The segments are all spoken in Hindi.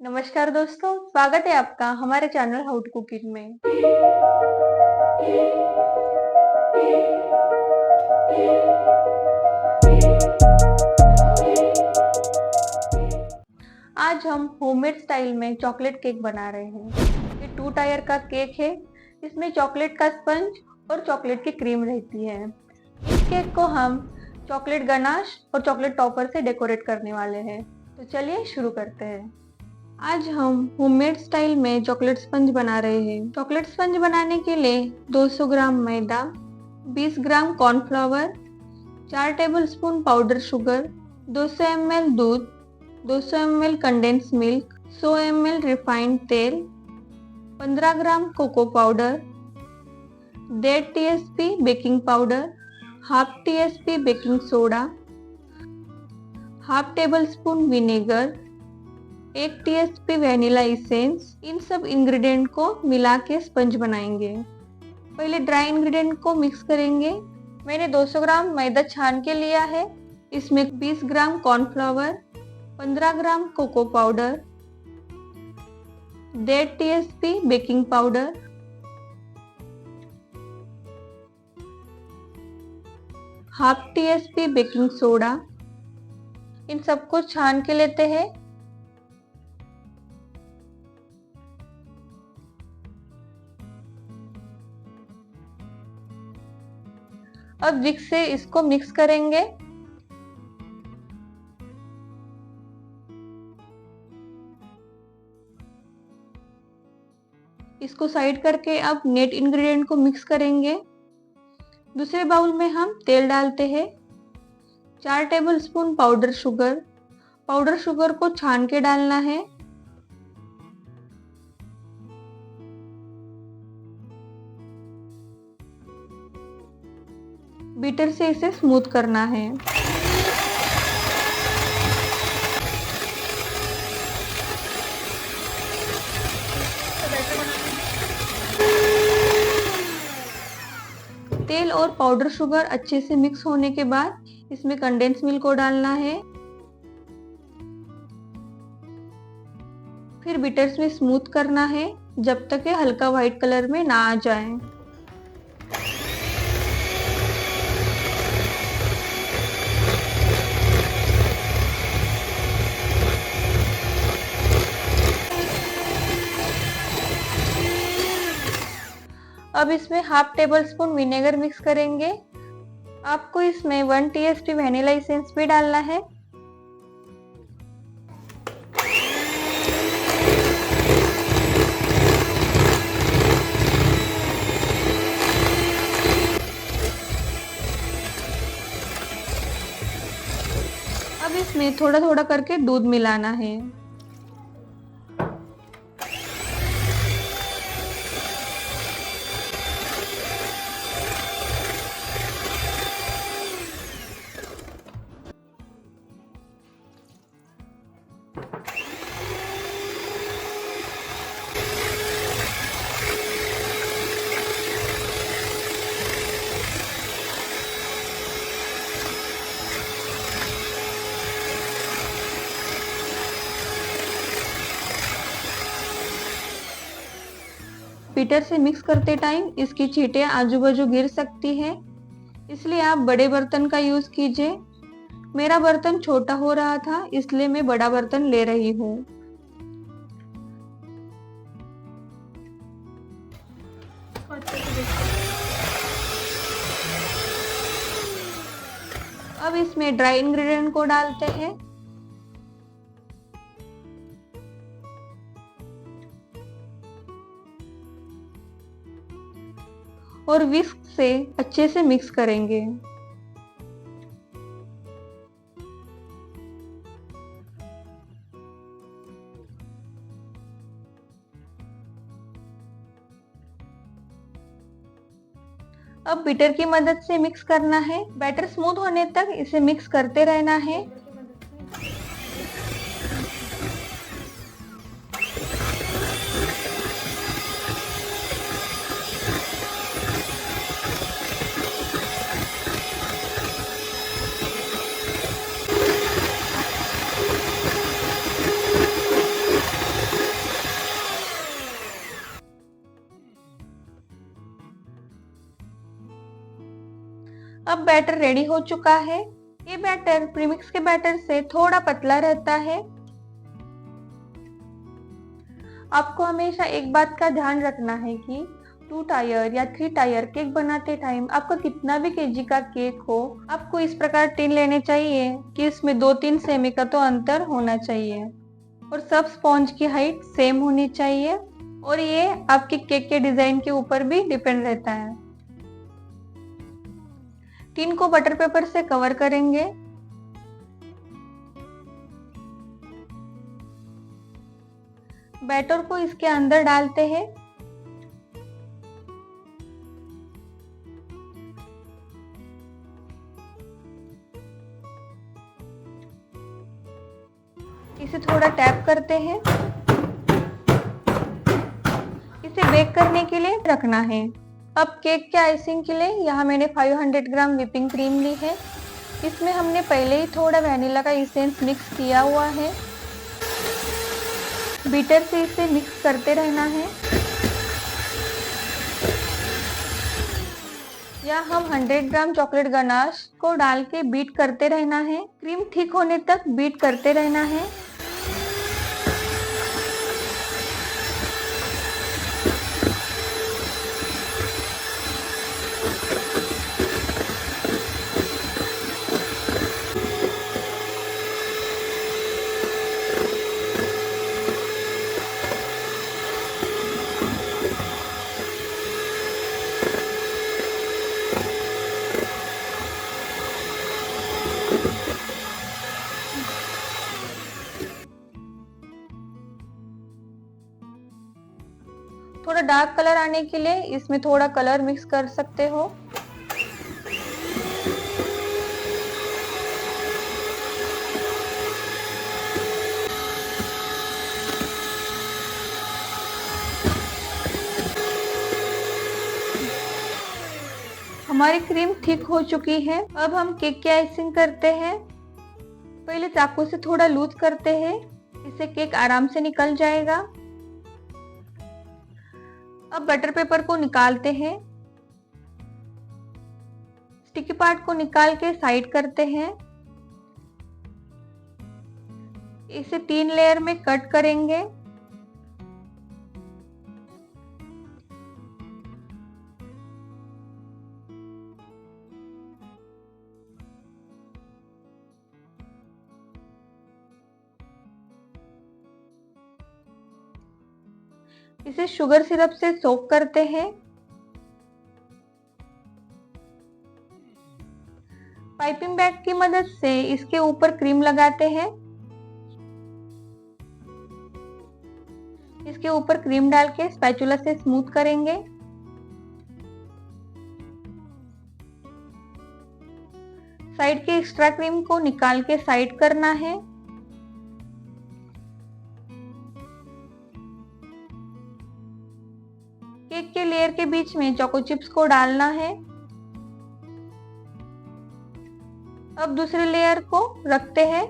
नमस्कार दोस्तों, स्वागत है आपका हमारे चैनल हाउ टू कुकिंग में। आज हम होममेड स्टाइल में चॉकलेट केक बना रहे हैं। ये 2 टायर का केक है। इसमें चॉकलेट का स्पंज और चॉकलेट की क्रीम रहती है। इस केक को हम चॉकलेट गनाश और चॉकलेट टॉपर से डेकोरेट करने वाले हैं। तो चलिए शुरू करते हैं। आज हम होममेड स्टाइल में चॉकलेट स्पंज बना रहे हैं। चॉकलेट स्पंज बनाने के लिए 200 ग्राम मैदा, 20 gram cornflour, 4 tablespoon powder sugar, 200 ml दूध, 200 ml condense milk, 100 ml refined तेल, 15 gram cocoa powder, 1.5 TSP baking powder, half TSP baking soda, half table spoon vinegar, 1 TSP vanilla essence. इन सब इंग्रेडिएंट को मिला के स्पंज बनाएंगे। पहले ड्राई इंग्रेडिएंट को मिक्स करेंगे। मैंने 200 ग्राम मैदा छान के लिया है। इसमें 20 gram cornflour, 15 gram cocoa powder, 1.5 TSP baking powder, half TSP baking soda, इन सबको छान के लेते हैं। अब विक्स से इसको मिक्स करेंगे। इसको साइड करके अब नेट इंग्रेडिएंट को मिक्स करेंगे। दूसरे बाउल में हम तेल डालते हैं। 4 टेबलस्पून पाउडर शुगर को छान के डालना है। बीटर से इसे स्मूथ करना है। तेल और पाउडर शुगर अच्छे से मिक्स होने के बाद इसमें कंडेंस मिल्क को डालना है। फिर बीटर्स में स्मूथ करना है जब तक ये हल्का व्हाइट कलर में ना आ जाए। अब इसमें half table spoon vinegar mix करेंगे। आपको इसमें 1 TSP वैनिला एसेंस भी डालना है। अब इसमें थोड़ा थोड़ा करके दूध मिलाना है। बीटर से मिक्स करते टाइम इसकी छींटे आजू बाजू गिर सकती है, इसलिए आप बड़े बर्तन का यूज कीजिए। मेरा बर्तन छोटा हो रहा था इसलिए मैं बड़ा बर्तन ले रही हूँ। अब इसमें ड्राई इंग्रेडिएंट को डालते हैं। और विस्क से अच्छे से मिक्स करेंगे। अब बीटर की मदद से मिक्स करना है। बैटर स्मूथ होने तक इसे मिक्स करते रहना है। अब बैटर रेडी हो चुका है। ये बैटर प्रीमिक्स के बैटर से थोड़ा पतला रहता है। आपको हमेशा एक बात का ध्यान रखना है कि 2 टायर या 3 टायर केक बनाते टाइम आपका कितना भी केजी का केक हो, आपको इस प्रकार टिन लेने चाहिए कि इसमें 2-3 सेमी का तो अंतर होना चाहिए और सब स्पॉन्ज की हाइट सेम होनी चाहिए और ये आपके केक के डिजाइन के ऊपर भी डिपेंड रहता है। टिन को बटर पेपर से कवर करेंगे। बैटर को इसके अंदर डालते हैं। इसे थोड़ा टैप करते हैं। इसे बेक करने के लिए रखना है। अब केक के आइसिंग के लिए यहाँ मैंने 500 ग्राम व्हिपिंग क्रीम ली है। इसमें हमने पहले ही थोड़ा वैनिला का एसेंस मिक्स किया हुआ है। बीटर से इसे मिक्स करते रहना है। या हम 100 ग्राम चॉकलेट गनाश को डाल के बीट करते रहना है। क्रीम थिक होने तक बीट करते रहना है। थोड़ा डार्क कलर आने के लिए इसमें थोड़ा कलर मिक्स कर सकते हो। हमारी क्रीम थिक हो चुकी है। अब हम केक की आइसिंग करते हैं। पहले चाकू से थोड़ा लूज करते हैं, इससे केक आराम से निकल जाएगा। अब बटर पेपर को निकालते हैं। स्टिकी पार्ट को निकाल के साइड करते हैं। इसे 3 लेयर में कट करेंगे। इसे शुगर सिरप से सोक करते हैं। पाइपिंग बैग की मदद से इसके ऊपर क्रीम लगाते हैं। इसके ऊपर क्रीम डाल के स्पैचुला से स्मूथ करेंगे। साइड के एक्स्ट्रा क्रीम को निकाल के साइड करना है। केक के लेयर के बीच में चोको चिप्स को डालना है। अब दूसरे लेयर को रखते हैं।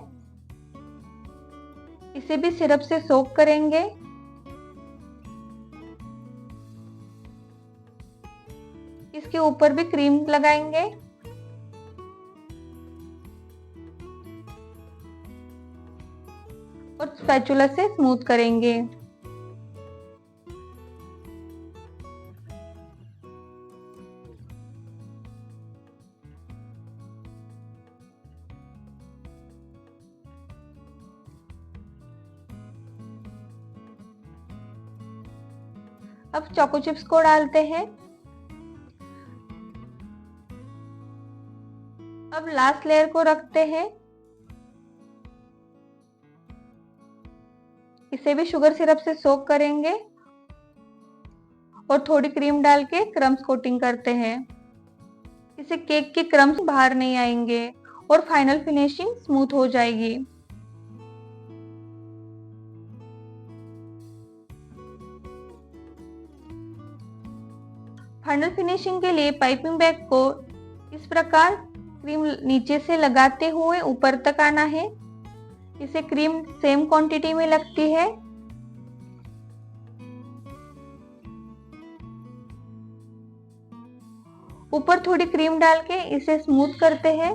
इसे भी सिरप से सोक करेंगे। इसके ऊपर भी क्रीम लगाएंगे। और स्पैचुला से स्मूथ करेंगे। अब चोको चिप्स को डालते हैं। अब लास्ट लेयर को रखते हैं। इसे भी शुगर सिरप से सोक करेंगे और थोड़ी क्रीम डाल के क्रम्स कोटिंग करते हैं। इससे केक के क्रम्स बाहर नहीं आएंगे और फाइनल फिनिशिंग स्मूथ हो जाएगी। फाइनल फिनिशिंग के लिए पाइपिंग बैग को इस प्रकार क्रीम नीचे से लगाते हुए ऊपर तक आना है। इसे क्रीम सेम क्वांटिटी में लगती है। ऊपर थोड़ी क्रीम डाल के इसे स्मूथ करते हैं।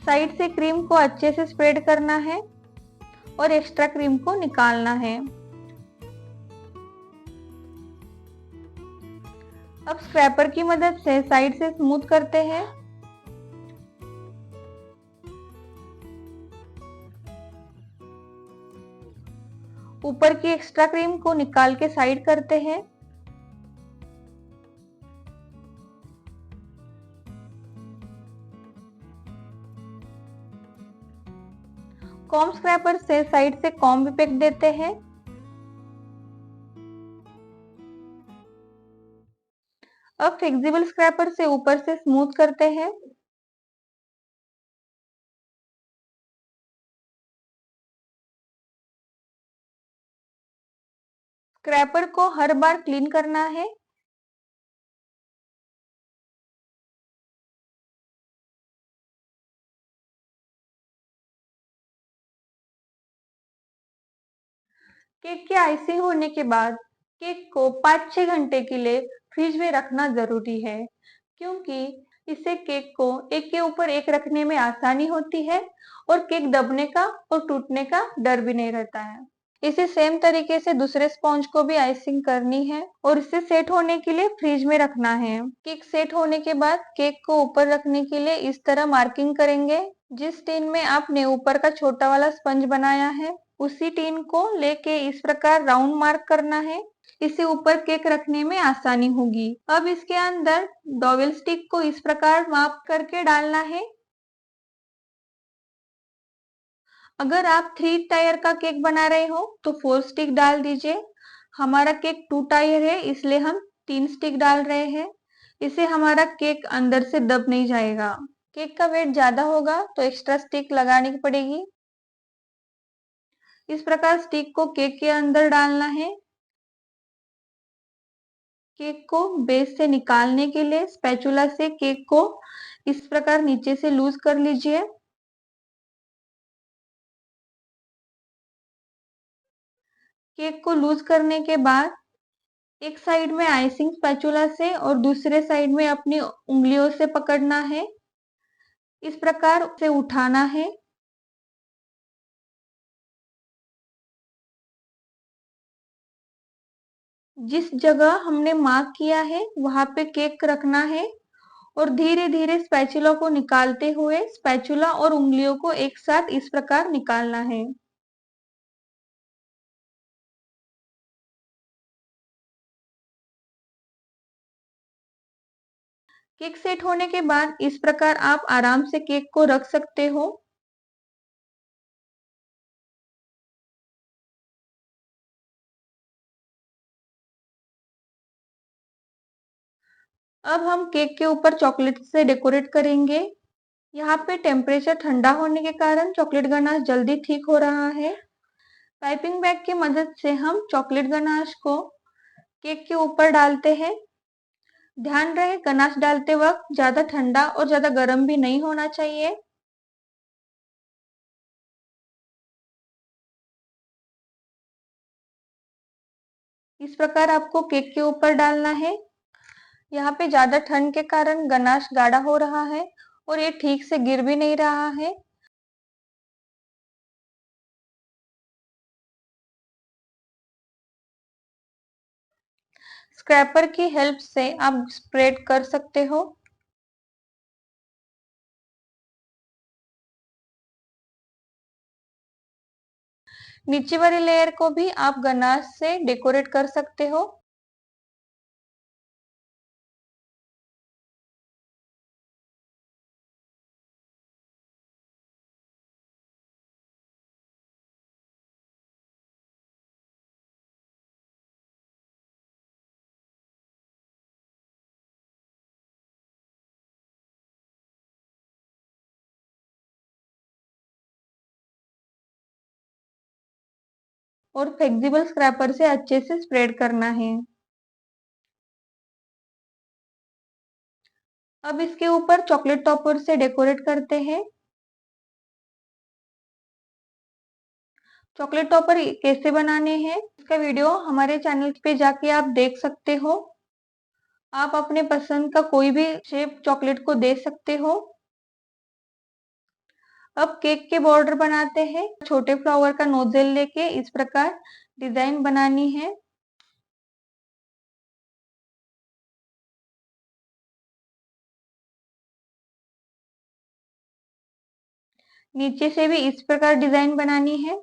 साइड से क्रीम को अच्छे से स्प्रेड करना है और एक्स्ट्रा क्रीम को निकालना है। अब स्क्रैपर की मदद से साइड से स्मूथ करते हैं। ऊपर की एक्स्ट्रा क्रीम को निकाल के साइड करते हैं। कॉम्ब स्क्रैपर से साइड से कॉम्ब इफेक्ट देते हैं। अब फ्लेक्सिबल स्क्रैपर से ऊपर से स्मूथ करते हैं। स्क्रैपर को हर बार क्लीन करना है। केक के आइसिंग होने के बाद केक को 5-6 घंटे के लिए फ्रिज में रखना जरूरी है, क्योंकि इससे केक को एक के ऊपर एक रखने में आसानी होती है और केक दबने का और टूटने का डर भी नहीं रहता है। इसी सेम तरीके से दूसरे स्पॉन्ज को भी आइसिंग करनी है और इसे सेट होने के लिए फ्रिज में रखना है। केक सेट होने के बाद केक को ऊपर रखने के लिए इस तरह मार्किंग करेंगे। जिस टिन में आपने ऊपर का छोटा वाला स्पंज बनाया है उसी टिन को लेके इस प्रकार राउंड मार्क करना है। इसे ऊपर केक रखने में आसानी होगी। अब इसके अंदर डॉवेल स्टिक को इस प्रकार माप करके डालना है। अगर आप 3 टायर का केक बना रहे हो तो 4 स्टिक डाल दीजिए। हमारा केक 2 टायर है इसलिए हम 3 स्टिक डाल रहे हैं। इससे हमारा केक अंदर से दब नहीं जाएगा। केक का वेट ज्यादा होगा तो एक्स्ट्रा स्टिक लगानी पड़ेगी। इस प्रकार स्टिक को केक के अंदर डालना है। केक को बेस से निकालने के लिए स्पैचुला से केक को इस प्रकार नीचे से लूज कर लीजिए। केक को लूज करने के बाद एक साइड में आइसिंग स्पैचुला से और दूसरे साइड में अपनी उंगलियों से पकड़ना है। इस प्रकार से उठाना है। जिस जगह हमने मार्क किया है वहां पे केक रखना है और धीरे धीरे स्पैचुला को निकालते हुए स्पैचुला और उंगलियों को एक साथ इस प्रकार निकालना है। केक सेट होने के बाद इस प्रकार आप आराम से केक को रख सकते हो। अब हम केक के ऊपर चॉकलेट से डेकोरेट करेंगे। यहाँ पे टेम्परेचर ठंडा होने के कारण चॉकलेट गनाश जल्दी ठीक हो रहा है। पाइपिंग बैग की मदद से हम चॉकलेट गनाश को केक के ऊपर डालते हैं। ध्यान रहे गनाश डालते वक्त ज्यादा ठंडा और ज्यादा गर्म भी नहीं होना चाहिए। इस प्रकार आपको केक के ऊपर डालना है। यहाँ पे ज्यादा ठंड के कारण गनाश गाढ़ा हो रहा है और ये ठीक से गिर भी नहीं रहा है। स्क्रैपर की हेल्प से आप स्प्रेड कर सकते हो। नीचे वाली लेयर को भी आप गनाश से डेकोरेट कर सकते हो। और फ्लेक्सिबल स्क्रैपर से अच्छे से स्प्रेड करना है। अब इसके ऊपर चॉकलेट टॉपर से डेकोरेट करते हैं। चॉकलेट टॉपर कैसे बनाने हैं इसका वीडियो हमारे चैनल पे जाके आप देख सकते हो। आप अपने पसंद का कोई भी शेप चॉकलेट को दे सकते हो। अब केक के बॉर्डर बनाते हैं। छोटे फ्लावर का नोजल लेके इस प्रकार डिजाइन बनानी है। नीचे से भी इस प्रकार डिजाइन बनानी है।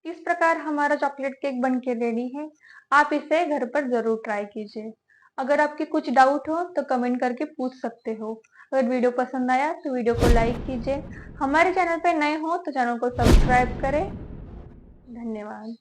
इस प्रकार हमारा चॉकलेट केक बनके रेडी है। आप इसे घर पर जरूर ट्राई कीजिए। अगर आपके कुछ डाउट हो तो कमेंट करके पूछ सकते हो। अगर वीडियो पसंद आया तो वीडियो को लाइक कीजिए। हमारे चैनल पर नए हो तो चैनल को सब्सक्राइब करें। धन्यवाद।